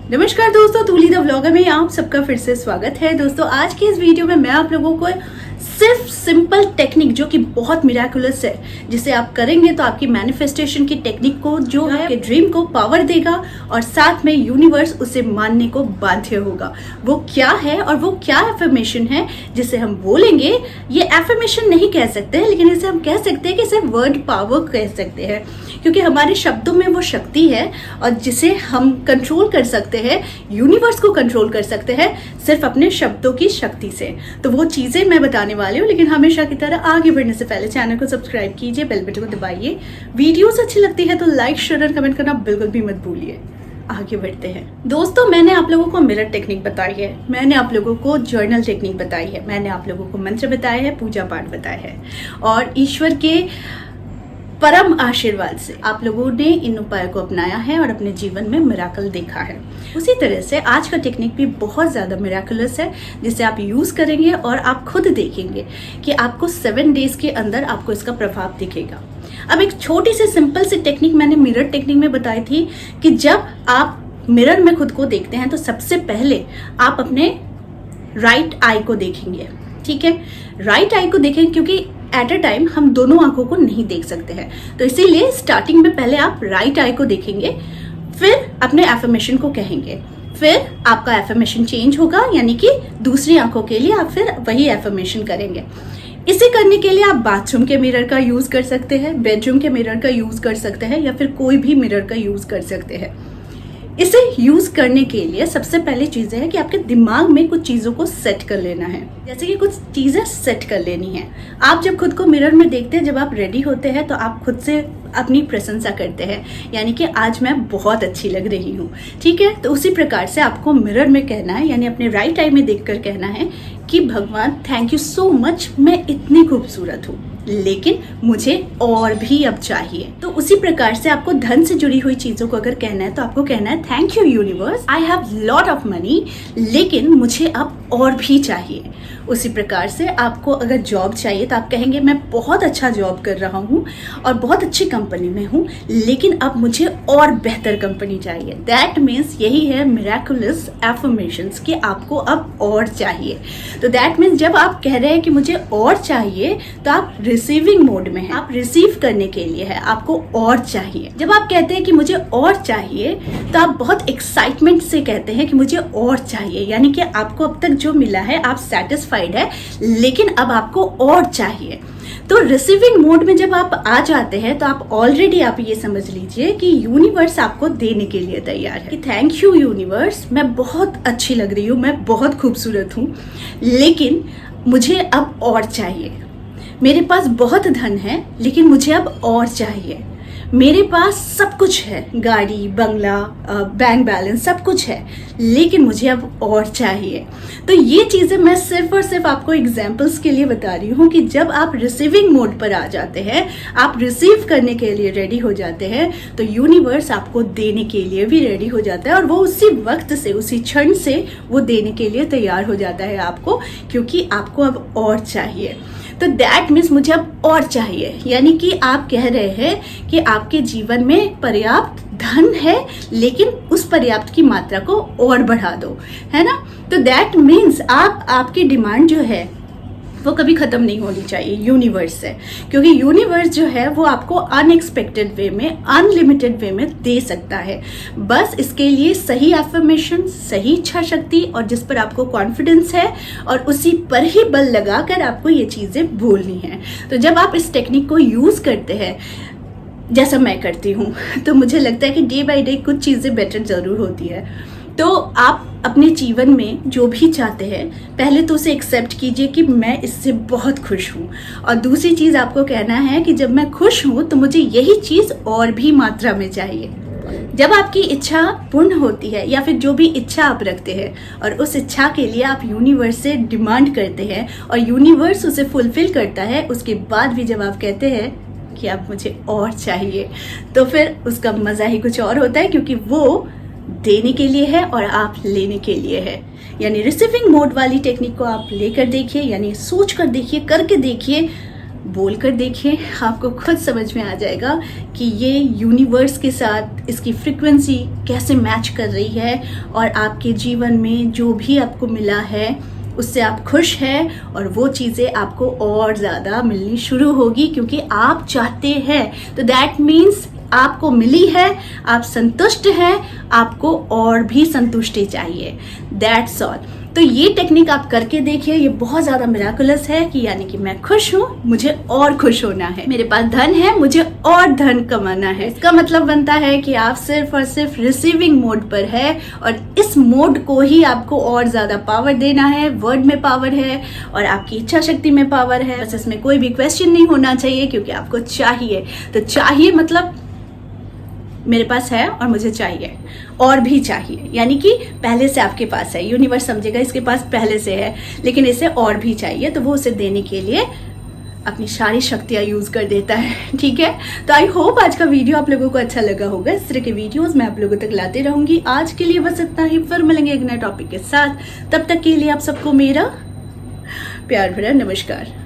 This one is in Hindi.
नमस्कार दोस्तों, तूली द व्लॉगर में आप सबका फिर से स्वागत है। दोस्तों आज की इस वीडियो में मैं आप लोगों को सिर्फ सिंपल टेक्निक जो कि बहुत मिराकुलस है, जिसे आप करेंगे तो आपकी मैनिफेस्टेशन की टेक्निक को जो है आपके ड्रीम को पावर देगा और साथ में यूनिवर्स उसे मानने को बाध्य होगा। वो क्या है और वो क्या एफर्मेशन है जिसे हम बोलेंगे, ये एफर्मेशन नहीं कह सकते लेकिन इसे हम कह सकते हैं कि इसे वर्ड पावर कह सकते हैं, क्योंकि हमारे शब्दों में वो शक्ति है और जिसे हम कंट्रोल कर सकते हैं, यूनिवर्स को कंट्रोल कर सकते हैं सिर्फ अपने शब्दों की शक्ति से। तो वो चीजें मैं बताने वाली हूँ, लेकिन हमेशा की तरह आगे बढ़ने से पहले चैनल को सब्सक्राइब कीजिए, बेल बटन को दबाइए। वीडियोस अच्छी लगती है तो लाइक शेयर और कमेंट करना बिल्कुल भी मत भूलिए। आगे बढ़ते हैं दोस्तों। मैंने आप लोगों को मिरर टेक्निक बताई है, मैंने आप लोगों को जर्नल टेक्निक बताई है, मैंने आप लोगों को मंत्र बताया है, पूजा पाठ बताया है और ईश्वर के परम आशीर्वाद से आप लोगों ने इन उपायों को अपनाया है और अपने जीवन में मिराकल देखा है। उसी तरह से आज का टेक्निक भी बहुत ज़्यादा मिराकुलस है, जिसे आप यूज़ करेंगे और आप खुद देखेंगे कि आपको 7 डेज के अंदर आपको इसका प्रभाव दिखेगा। अब एक छोटी सी सिंपल सी टेक्निक मैंने मिरर टेक्निक में बताई थी कि जब आप मिरर में खुद को देखते हैं तो सबसे पहले आप अपने राइट आई को देखेंगे। ठीक है, राइट आई को देखें क्योंकि एट अ टाइम हम दोनों आंखों को नहीं देख सकते हैं, तो इसीलिए स्टार्टिंग में पहले आप राइट आई को देखेंगे, फिर अपने एफर्मेशन को कहेंगे, फिर आपका एफर्मेशन चेंज होगा, यानी कि दूसरी आंखों के लिए आप फिर वही एफर्मेशन करेंगे। इसे करने के लिए आप बाथरूम के मिरर का यूज कर सकते हैं, बेडरूम के मिरर का यूज कर सकते हैं या फिर कोई भी मिरर का यूज कर सकते हैं। इसे यूज करने के लिए सबसे पहली चीज है कि आपके दिमाग में कुछ चीजों को सेट कर लेना है, जैसे कि कुछ चीजें सेट कर लेनी है। आप जब खुद को मिरर में देखते हैं, जब आप रेडी होते हैं तो आप खुद से अपनी प्रशंसा करते हैं, यानी कि आज मैं बहुत अच्छी लग रही हूँ। ठीक है, तो उसी प्रकार से आपको मिरर में कहना है, यानी अपने राइट आई में देखकर कहना है कि भगवान थैंक यू सो मच, मैं इतनी खूबसूरत हूँ लेकिन मुझे और भी अब चाहिए। तो उसी प्रकार से आपको धन से जुड़ी हुई चीजों को अगर कहना है तो आपको कहना है thank you universe, I have lot of money लेकिन मुझे अब और भी चाहिए। उसी प्रकार से आपको अगर जॉब चाहिए तो आप कहेंगे मैं बहुत अच्छा जॉब कर रहा हूँ और बहुत अच्छी कंपनी में हूँ लेकिन अब मुझे और बेहतर कंपनी चाहिए। दैट मीन्स यही है मिराकुलस एफर्मेशंस कि आपको अब और चाहिए। तो दैट मीन्स जब आप कह रहे हैं कि मुझे और चाहिए तो आप रिसीविंग मोड में है, आप रिसीव करने के लिए है, आपको और चाहिए। जब आप कहते हैं कि मुझे और चाहिए तो आप बहुत एक्साइटमेंट से कहते हैं कि मुझे और चाहिए, यानी कि आपको अब तक जो मिला है आप सेटिस्फाइड है लेकिन अब आपको और चाहिए। तो रिसीविंग मोड में जब आप आ जाते हैं तो आप ऑलरेडी आप ये समझ लीजिए कि यूनिवर्स आपको देने के लिए तैयार है कि थैंक यू यूनिवर्स, मैं बहुत अच्छी लग रही हूँ, मैं बहुत खूबसूरत हूँ लेकिन मुझे अब और चाहिए। मेरे पास बहुत धन है लेकिन मुझे अब और चाहिए। मेरे पास सब कुछ है, गाड़ी, बंगला, बैंक बैलेंस सब कुछ है लेकिन मुझे अब और चाहिए। तो ये चीज़ें मैं सिर्फ और सिर्फ आपको एग्जाम्पल्स के लिए बता रही हूँ कि जब आप रिसीविंग मोड पर आ जाते हैं, आप रिसीव करने के लिए रेडी हो जाते हैं तो यूनिवर्स आपको देने के लिए भी रेडी हो जाता है और वो उसी वक्त से, उसी क्षण से वो देने के लिए तैयार हो जाता है आपको, क्योंकि आपको अब और चाहिए। तो दैट मीन्स मुझे अब और चाहिए, यानी कि आप कह रहे हैं कि आपके जीवन में पर्याप्त धन है लेकिन उस पर्याप्त की मात्रा को और बढ़ा दो, है ना। तो दैट मीन्स आपकी डिमांड जो है वो कभी खत्म नहीं होनी चाहिए यूनिवर्स से, क्योंकि यूनिवर्स जो है वो आपको अनएक्सपेक्टेड वे में, अनलिमिटेड वे में दे सकता है। बस इसके लिए सही एफर्मेशन, सही इच्छा शक्ति और जिस पर आपको कॉन्फिडेंस है और उसी पर ही बल लगाकर आपको ये चीजें बोलनी है। तो जब आप इस टेक्निक को यूज करते हैं जैसा मैं करती हूँ तो मुझे लगता है कि डे बाय डे कुछ चीजें बेटर जरूर होती है। तो आप अपने जीवन में जो भी चाहते हैं पहले तो उसे एक्सेप्ट कीजिए कि मैं इससे बहुत खुश हूँ, और दूसरी चीज़ आपको कहना है कि जब मैं खुश हूँ तो मुझे यही चीज़ और भी मात्रा में चाहिए। जब आपकी इच्छा पूर्ण होती है या फिर जो भी इच्छा आप रखते हैं और उस इच्छा के लिए आप यूनिवर्स से डिमांड करते हैं और यूनिवर्स उसे फुलफिल करता है, उसके बाद भी जब आप कहते हैं कि अब मुझे और चाहिए तो फिर उसका मज़ा ही कुछ और होता है, क्योंकि वो देने के लिए है और आप लेने के लिए है। यानी रिसीविंग मोड वाली टेक्निक को आप लेकर देखिए, यानी सोच कर देखिए, करके देखिए, बोलकर देखिए, आपको खुद समझ में आ जाएगा कि ये यूनिवर्स के साथ इसकी फ्रीक्वेंसी कैसे मैच कर रही है और आपके जीवन में जो भी आपको मिला है उससे आप खुश हैं और वो चीज़ें आपको और ज़्यादा मिलनी शुरू होगी क्योंकि आप चाहते हैं। तो दैट मीन्स आपको मिली है, आप संतुष्ट हैं, आपको और भी संतुष्टि चाहिए। That's all. तो ये टेक्निक आप करके देखिए, ये बहुत ज़्यादा मिराकुलस है कि यानी कि मैं खुश हूँ, मुझे और खुश होना है, मेरे पास धन है, मुझे और धन कमाना है। इसका मतलब बनता है कि आप सिर्फ और सिर्फ रिसीविंग मोड पर है और इस मोड को ही आपको और ज़्यादा पावर देना है। वर्ड में पावर है और आपकी इच्छा शक्ति में पावर है। बस इसमें कोई भी क्वेश्चन नहीं होना चाहिए क्योंकि आपको चाहिए। तो चाहिए मतलब मेरे पास है और मुझे चाहिए और भी चाहिए, यानी कि पहले से आपके पास है। यूनिवर्स समझेगा इसके पास पहले से है लेकिन इसे और भी चाहिए, तो वो उसे देने के लिए अपनी सारी शक्तियाँ यूज कर देता है। ठीक है, तो आई होप आज का वीडियो आप लोगों को अच्छा लगा होगा। इस तरह के वीडियोस मैं आप लोगों तक लाते रहूंगी। आज के लिए बस इतना ही, फिर मिलेंगे एक नए टॉपिक के साथ। तब तक के लिए आप सबको मेरा प्यार भरा नमस्कार।